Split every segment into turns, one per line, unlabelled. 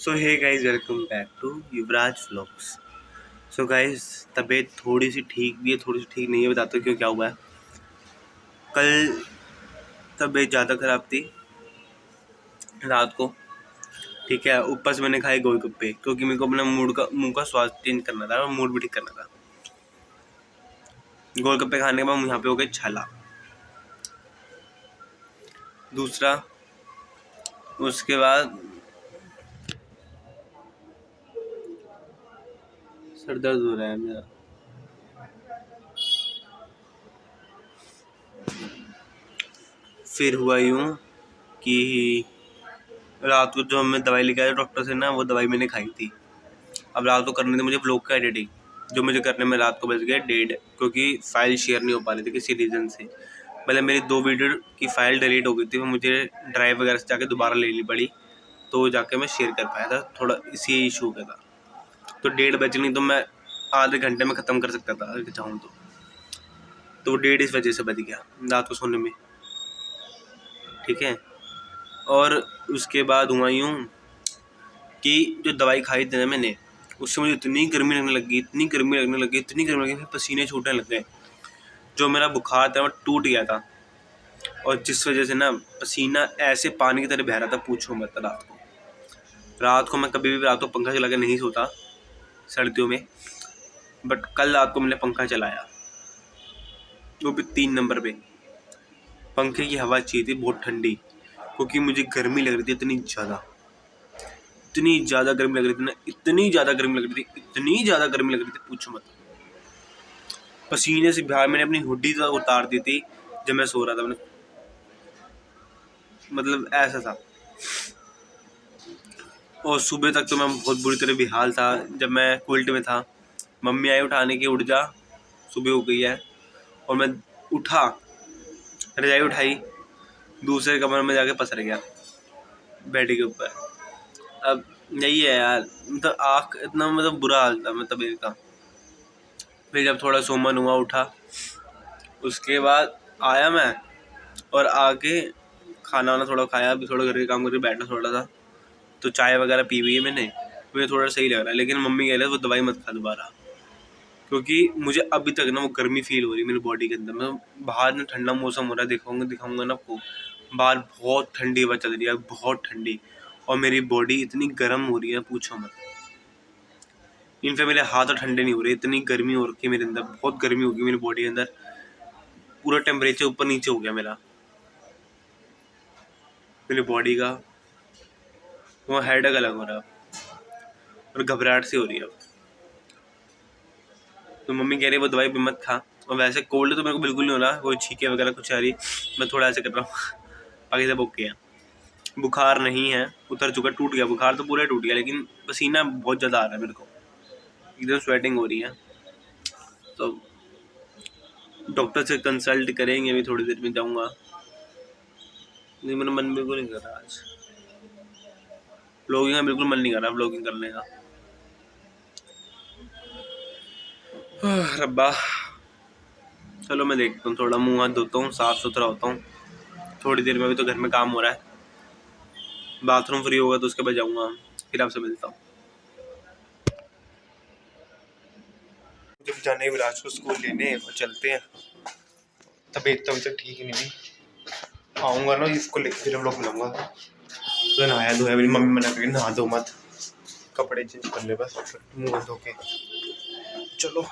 So hey guys, welcome back to Yuvraj vlogs. So guys, तबीयत थोड़ी सी ठीक भी है, थोड़ी सी ठीक नहीं है। बताता हूँ क्यों, क्या हुआ है। कल तबीयत ज़्यादा ख़राब थी रात को, ठीक है। ऊपर से मैंने खाए गोलगप्पे, क्योंकि मेरे को अपना मुंह का स्वाद चेंज करना था और मूड भी ठीक करना था। गोलगप्पे खाने के बाद यहाँ पे हो गए छाला। दूसरा, उसके बाद सर दर्द हो रहा है मेरा। फिर हुआ यूँ कि रात को जो हमें दवाई लेके आया डॉक्टर से ना, वो दवाई मैंने खाई थी। अब रात को करने थे मुझे ब्लॉग का एडिटिंग, जो मुझे करने में रात को बज गया 1:30, क्योंकि फाइल शेयर नहीं हो पा रही थी किसी रीज़न से। मतलब मेरी 2 वीडियो की फ़ाइल डिलीट हो गई थी, वो मुझे ड्राइव वगैरह से जाके दोबारा लेनी पड़ी, तो जाके मैं शेयर कर पाया था। थोड़ा इसी इशू का था, तो 1:30 बजे, नहीं तो मैं आधे घंटे में ख़त्म कर सकता था अगर चाहूँ तो 1:30 इस वजह से बज गया रात को सोने में, ठीक है। और उसके बाद हुआ यूँ कि जो दवाई खाई थी ना मैंने, उससे मुझे इतनी गर्मी लगने लगी, इतनी गर्मी लगने लगी, इतनी गर्मी लगी, फिर पसीने छूटने लग गए। जो मेरा बुखार था वो टूट गया था, और जिस वजह से ना पसीना ऐसे पानी की तरह बह रहा था, पूछो मत। रात को मैं कभी भी रात को पंखा चला के नहीं सोता सर्दियों में, बट कल रात को मैंने पंखा चलाया, वो भी 3 नंबर पे। पंखे की हवा चाहिए थी बहुत ठंडी, क्योंकि मुझे गर्मी लग रही थी इतनी ज़्यादा गर्मी लग रही थी ना, इतनी ज़्यादा गर्मी लग रही थी, पूछो मत। पसीने से बाहर मैंने अपनी हुड्डी तो उतार दी थी जब मैं सो रहा था, मतलब ऐसा था। और सुबह तक तो मैं बहुत बुरी तरह बेहाल था। जब मैं क्विल्ट में था, मम्मी आई उठाने की, उठ जा सुबह हो गई है, और मैं उठा, रजाई उठाई, दूसरे कमरे में जाके पसर गया बेड के ऊपर। अब यही है यार, मतलब आँख इतना, मतलब बुरा हाल था मैं तबीयत का। फिर जब थोड़ा सोमन हुआ, उठा, उसके बाद आया मैं, और आके खाना वाना थोड़ा खाया, अभी थोड़ा घर के काम करके बैठा थोड़ा सा, तो चाय वगैरह पी हुई है मैंने, मुझे थोड़ा सही लग रहा है। लेकिन मम्मी कह रही है वो दवाई मत खा दोबारा, क्योंकि मुझे अभी तक ना वो गर्मी फील हो रही है मेरी बॉडी के अंदर। मतलब बाहर ना ठंडा मौसम हो रहा है, दिखाऊंगा ना आपको। बाहर बहुत ठंडी हवा चल रही है, बहुत ठंडी, और मेरी बॉडी इतनी गर्म हो रही है, पूछो मत। इनफैक्ट मेरे हाथ तो ठंडे नहीं हो रहे, इतनी गर्मी हो रखी है मेरे अंदर, बहुत गर्मी होगी मेरी बॉडी के अंदर। पूरा टेम्परेचर ऊपर नीचे हो गया मेरी बॉडी का। वो हेडेक अलग हो रहा है, और घबराहट सी हो रही है। तो मम्मी कह रही है वो दवाई भी मत खा। और वैसे कोल्ड तो मेरे को बिल्कुल नहीं हो रहा, कोई छींके वगैरह कुछ आ रही, मैं थोड़ा ऐसे कर रहा हूँ, बाकी सब ओके है। बुखार नहीं है, उतर चुका, टूट गया बुखार तो पूरा टूट गया, लेकिन पसीना बहुत ज़्यादा आ रहा है मेरे को, एकदम स्वेटिंग हो रही है। तो डॉक्टर से कंसल्ट करेंगे, अभी थोड़ी देर में जाऊँगा। नहीं, मेरा मन बिल्कुल नहीं कर रहा आज, व्लॉगिंग का बिल्कुल मन नहीं कर रहा व्लॉगिंग करने का। रब्बा, चलो मैं देखता हूँ, थोड़ा मुँह हाथ धोता हूँ, साफ़ सुथरा होता हूँ थोड़ी देर में। अभी तो घर में काम हो रहा है, बाथरूम फ्री होगा तो उसके बाद जाऊँगा, फिर आपसे मिलता हूँ। जब जाने विराज को स्कूल लेने, और चलते हैं। तबीयत तो अभी तक ठीक ही नहीं हुई, आऊँगा ना इसको लेकर, फिर हम लोग मिलूँगा। तो नहाया धोया, मेरी मम्मी मना करी नहा दो मत, कपड़े चेंज कर ले बस, मुँह धो के। चलो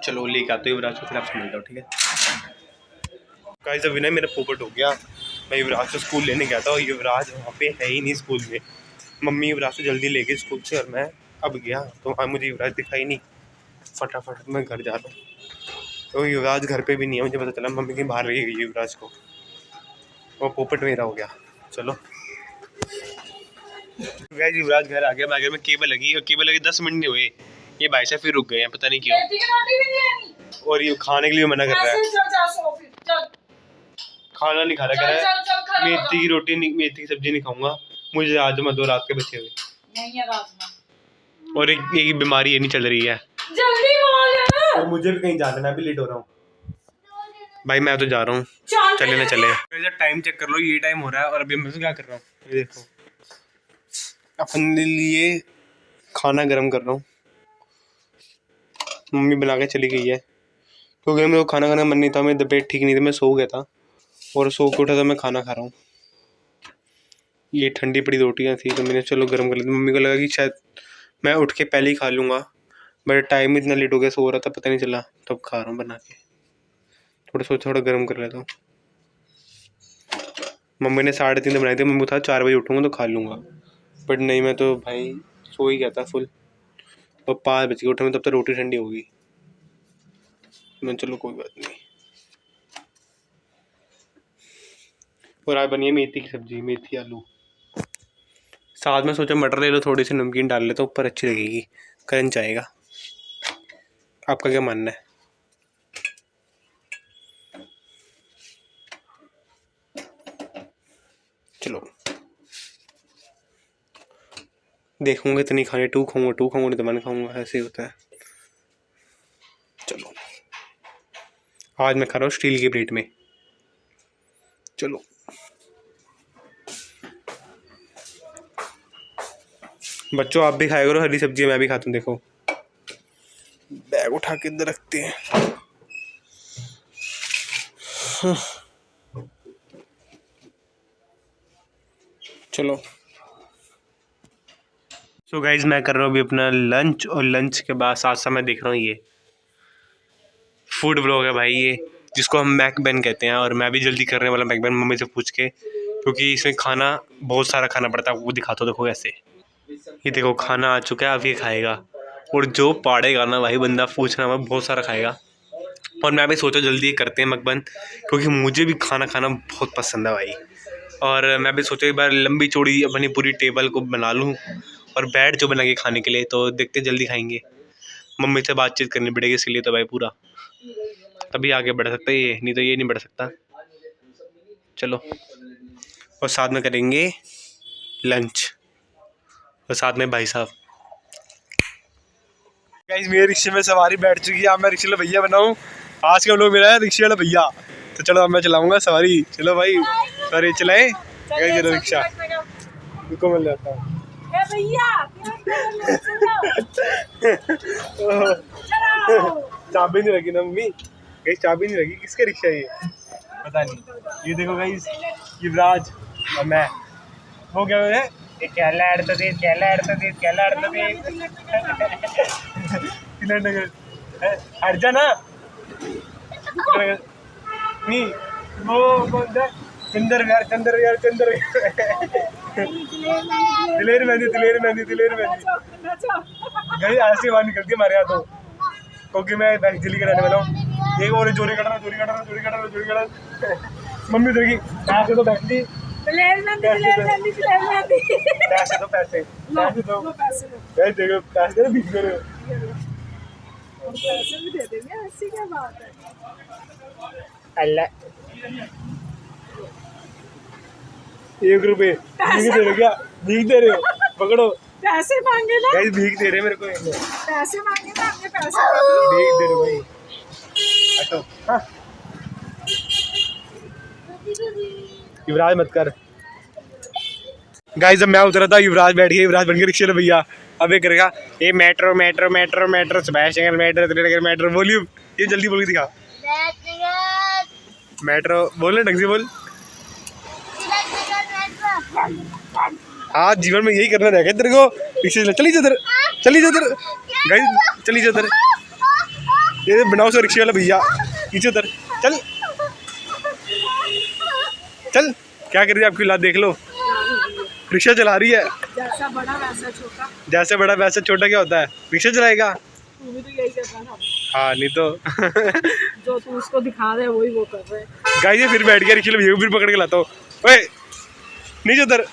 चलो लेके आते हो युवराज को, फिर आपसे मिलता हूँ, ठीक है। गाइस, अभी ना मेरा पोपट हो गया। मैं युवराज को स्कूल लेने गया था, और युवराज वहाँ पे है ही नहीं स्कूल में। मम्मी युवराज को जल्दी ले गई स्कूल से, और मैं अब गया तो वहाँ मुझे युवराज दिखाई नहीं। फटाफट मैं घर जा रहा हूँ, तो युवराज घर पे भी नहीं है। मुझे पता चला मम्मी कहीं बाहर रही गई युवराज को, वो पोपट मेरा हो गया। चलो गाइस, युवराज घर आ गया। मैं घर में केबल लगी, और केबल लगी 10 मिनट नहीं हुए, ये भाई साहब फिर रुक गए हैं, पता नहीं क्यों। और ये खाने के लिए मना कर रहा है, खाना नहीं खा रहा, कह रहा है मेथी की रोटी नहीं, मेथी की सब्जी नहीं खाऊंगा, मुझे राजमा दो रात के बचे हुए। नहीं है राजमा, और एक बीमारी ये नहीं चल रही है, जल्दी बोल। और मुझे भी कहीं जाना है, मैं भी लेट हो रहा हूँ भाई। मैं तो जा रहा हूँ, चले ना चले। टाइम चेक कर लो, ये टाइम हो रहा है और अभी मैं तो क्या कर रहा हूँ, ये देखो अपने लिए खाना गर्म कर रहा हूँ। मम्मी बना के चली गई है क्योंकि मेरे को खाना खाने का मन नहीं था, मेरी तबीयत ठीक नहीं थी, मैं सो गया था और सो के उठा तो मैं खाना खा रहा हूँ। ये ठंडी पड़ी रोटियाँ थी तो मैंने चलो गर्म कर ली। मम्मी को लगा कि शायद मैं उठ के पहले ही खा लूँगा, बट टाइम इतना लेट हो गया, सो रहा था पता नहीं चला, तब खा रहा हूँ बना के। थोड़ा गर्म कर लेता हूँ। मम्मी ने 3:30 बनाई थी, मम्मी था 4 बजे उठूँगा तो खा लूँगा, बट नहीं, मैं तो भाई सो ही गया था फुल और 5 बजे उठा मैं, तब तक रोटी ठंडी होगी। मैं चलो कोई बात नहीं। और आज बनी है मेथी की सब्जी, मेथी आलू। साथ में सोचा मटर ले लो, थोड़ी सी नमकीन डाल लेता हूँ ऊपर, अच्छी लगेगी, क्रंच आएगा। आपका क्या मानना है? चलो देखूंगा इतनी खाने, 2 खाऊंगा नहीं तो 1 खाऊंगा, ऐसे ही होता है। चलो आज मैं खा रहा हूँ स्टील की प्लेट में। चलो बच्चों आप भी खाया करो हरी सब्जी, मैं भी खाता हूँ। देखो बैग उठा के इधर रखते हैं। चलो सो गाइज मैं कर रहा हूँ अभी अपना लंच, और लंच के बाद साथ साथ मैं देख रहा हूँ ये फूड ब्लॉग है भाई, ये जिसको हम मैकबैन कहते हैं, और मैं भी जल्दी करने वाला मैकबैन मम्मी से पूछ के, क्योंकि इसमें खाना बहुत सारा खाना पड़ता है। वो दिखाता हूँ, देखो ऐसे, ये देखो खाना आ चुका है, अब ये खाएगा और जो पाड़ेगा ना भाई बंदा पूछना मैं, बहुत सारा खाएगा। और मैं भी सोचा जल्दी करते हैं मकबन, क्योंकि मुझे भी खाना खाना बहुत पसंद है भाई। और मैं भी सोचा एक बार लंबी चौड़ी अपनी पूरी टेबल को बना लूँ और बैठ जो बना के खाने के लिए, तो देखते जल्दी खाएंगे। मम्मी से बातचीत करनी पड़ेगी इसके लिए तो भाई पूरा, तभी आगे बढ़ सकता है ये, नहीं तो ये नहीं बढ़ सकता। चलो और साथ में करेंगे लंच, और साथ में भाई साहब। गाइस मेरे रिक्शे में सवारी बैठ चुकी है, अब मैं रिक्शे वाला भैया बनाऊं। आज का लोग मेरा है रिक्शे वाला भैया, तो चलो अब मैं चलाऊंगा सवारी। चलो भाई सवारी चलाए, चलो रिक्शा रुको मिल जाता हूँ चाबी नहीं लगी ना मम्मी, गाइस चाबी नहीं लगी। किसका रिक्शा है ये पता नहीं। ये देखो गाइस युवराज और मैं, वो क्या है हट जा ना नहीं, वो चंदर यार दिलेर मेहंदी गई ऐसी बात निकलती है हमारे यहाँ तो, क्योंकि मैं दिल्ली का रहने वाला हूँ। एक और चोरी कटा मम्मी देखी पैसे तो बैठ दी, पैसे दो पैसे भी दे देंगे, ऐसी क्या बात है। अल्लाह 1 रुपए भीख दे रहे, क्या भीख दे रहे हो? पकड़ो पैसे मांगे ना, भीख दे रहे मेरे को, पैसे मांगे ना, आपने पैसे भीख दे रहे भाई। हटो हाँ। युवराज मत कर। गाइस जब मैं उतरा था युवराज बैठ गया, युवराज बन गया रिक्शे भैया। अब ये करेगा ये मेट्रो स्पेशल मेट्रो वॉल्यूम, ये जल्दी बोल के दिखा। मेट्रो बोल ढंग से बोल। हाँ जीवन में यही करना रहेगा तेरे को, रिक्शे चली जाओ गाइस चली जाओ। ये बनाओ सो रिक्शे वाला भैया, पीछे उधर चल क्या कर रही है आपकी औलाद, देख लो रिक्शा चला रही है। जैसा बड़ा वैसा छोटा क्या होता है, रिक्शा चलाएगा। तू भी तो यही कर रहा था। हाँ नहीं तो जो तू उसको दिखा रहे वही वो कर रहे। गाइस फिर बैठ गया रिक्शे भैया, फिर पकड़ के लाता हूँ। ओए नीचे उधर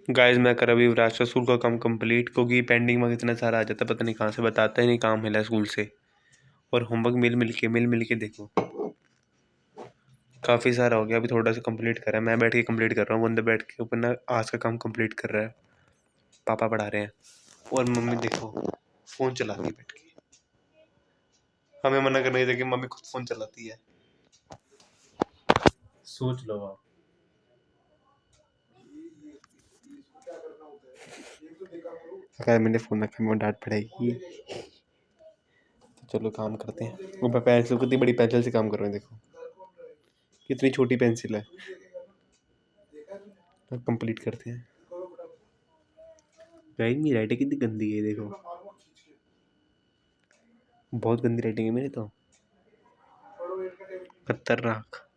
गाइस मैं कर अभी राष्ट्र स्कूल का काम कंप्लीट, क्योंकि पेंडिंग में इतना सारा आ जाता है, पता नहीं कहाँ से, बताता ही नहीं काम मिला स्कूल से। और होमवर्क मिल के देखो काफ़ी सारा हो गया, अभी थोड़ा सा कंप्लीट करा है। मैं बैठ के कंप्लीट कर रहा हूँ, बंदा बैठ के अपना आज का काम कंप्लीट कर रहा है। पापा पढ़ा रहे हैं और मम्मी देखो फ़ोन चलाती है बैठ के। हमें मना करने की जगह मम्मी खुद फ़ोन चलाती है। सोच लो आप। अगर मैंने फ़ोन रखा मेरे को डांट पड़ेगी। तो चलो काम करते हैं। वो पेंसिल कितनी बड़ी पेंसिल से काम कर रहे हैं देखो, कितनी छोटी पेंसिल है। अब कंप्लीट करते हैं। मेरी राइटिंग कितनी गंदी है देखो, बहुत गंदी राइटिंग है मेरी तो, खतरनाक।